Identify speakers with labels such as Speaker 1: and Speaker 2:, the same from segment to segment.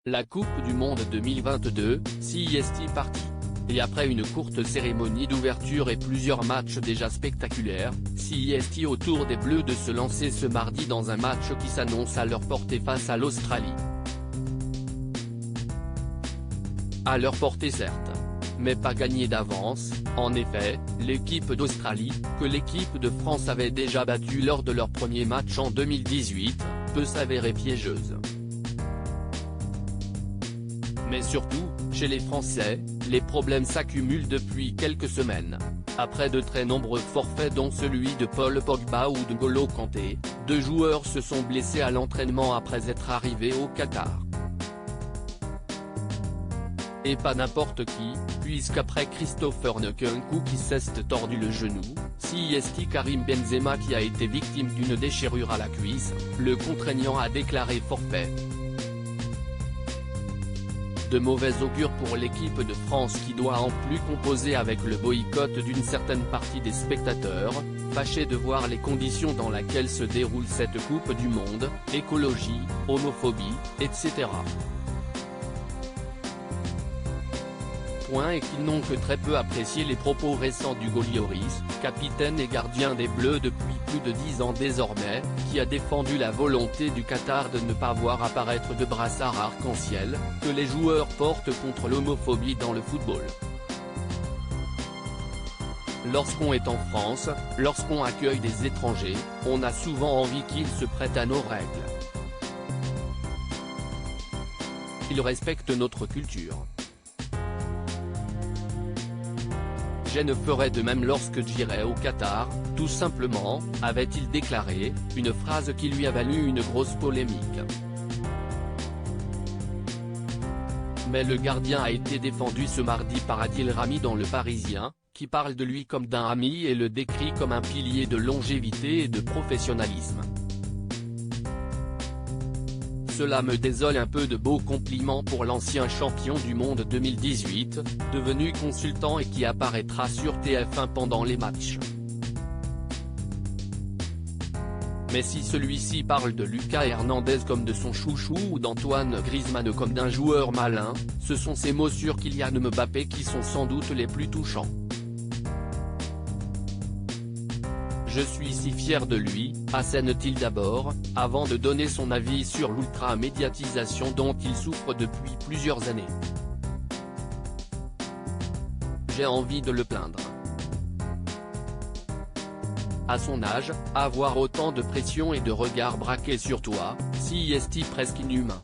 Speaker 1: La Coupe du Monde 2022, CEST partie. Et après une courte cérémonie d'ouverture et plusieurs matchs déjà spectaculaires, CEST autour des Bleus de se lancer ce mardi dans un match qui s'annonce à leur portée face à l'Australie. À leur portée certes. Mais pas gagné d'avance, en effet, l'équipe d'Australie, que l'équipe de France avait déjà battue lors de leur premier match en 2018, peut s'avérer piégeuse. Mais surtout, chez les Français, les problèmes s'accumulent depuis quelques semaines. Après de très nombreux forfaits dont celui de Paul Pogba ou de N'Golo Kanté, 2 joueurs se sont blessés à l'entraînement après être arrivés au Qatar. Et pas n'importe qui, puisqu'après Christopher Nkunku qui s'est tordu le genou, CEST Karim Benzema qui a été victime d'une déchirure à la cuisse, le contraignant a déclaré forfait. De mauvais augure pour l'équipe de France qui doit en plus composer avec le boycott d'une certaine partie des spectateurs, fâchés de voir les conditions dans lesquelles se déroule cette Coupe du Monde, écologie, homophobie, etc. Point et qu'ils n'ont que très peu apprécié les propos récents d'Hugo Lloris, capitaine et gardien des Bleus depuis plus de 10 ans désormais, qui a défendu la volonté du Qatar de ne pas voir apparaître de brassard arc-en-ciel, que les joueurs portent contre l'homophobie dans le football. Lorsqu'on est en France, lorsqu'on accueille des étrangers, on a souvent envie qu'ils se prêtent à nos règles. Qu'ils respectent notre culture. Je ne ferai de même lorsque j'irai au Qatar, tout simplement, avait-il déclaré, une phrase qui lui a valu une grosse polémique. Mais le gardien a été défendu ce mardi par Adil Rami dans Le Parisien, qui parle de lui comme d'un ami et le décrit comme un pilier de longévité et de professionnalisme. Cela me désole un peu de beaux compliments pour l'ancien champion du monde 2018, devenu consultant et qui apparaîtra sur TF1 pendant les matchs. Mais si celui-ci parle de Lucas Hernandez comme de son chouchou ou d'Antoine Griezmann comme d'un joueur malin, ce sont ces mots sur Kylian Mbappé qui sont sans doute les plus touchants. Je suis si fier de lui, assène-t-il d'abord, avant de donner son avis sur l'ultra-médiatisation dont il souffre depuis plusieurs années. J'ai envie de le plaindre. À son âge, avoir autant de pression et de regards braqués sur toi, CEST presque inhumain.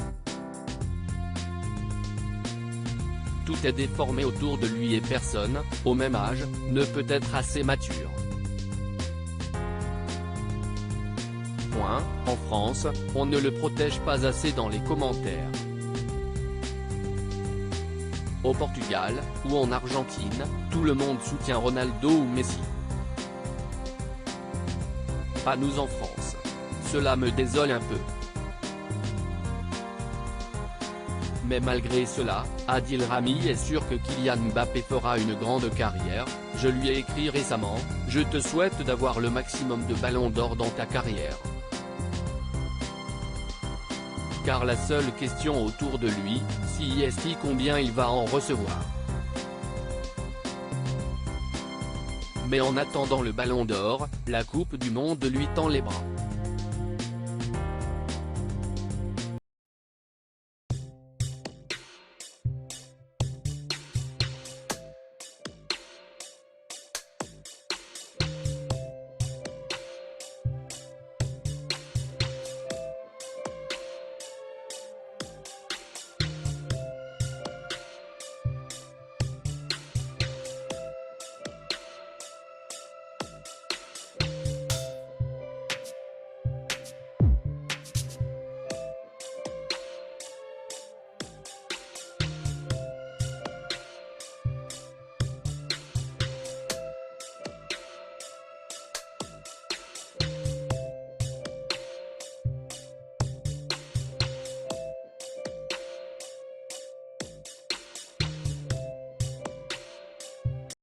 Speaker 1: Tout est déformé autour de lui et personne, au même âge, ne peut être assez mature. En France, on ne le protège pas assez dans les commentaires. Au Portugal, ou en Argentine, tout le monde soutient Ronaldo ou Messi. Pas nous en France. Cela me désole un peu. Mais malgré cela, Adil Rami est sûr que Kylian Mbappé fera une grande carrière. Je lui ai écrit récemment, je te souhaite d'avoir le maximum de ballons d'or dans ta carrière. Car la seule question autour de lui, CEST combien il va en recevoir. Mais en attendant le ballon d'or, la Coupe du Monde lui tend les bras.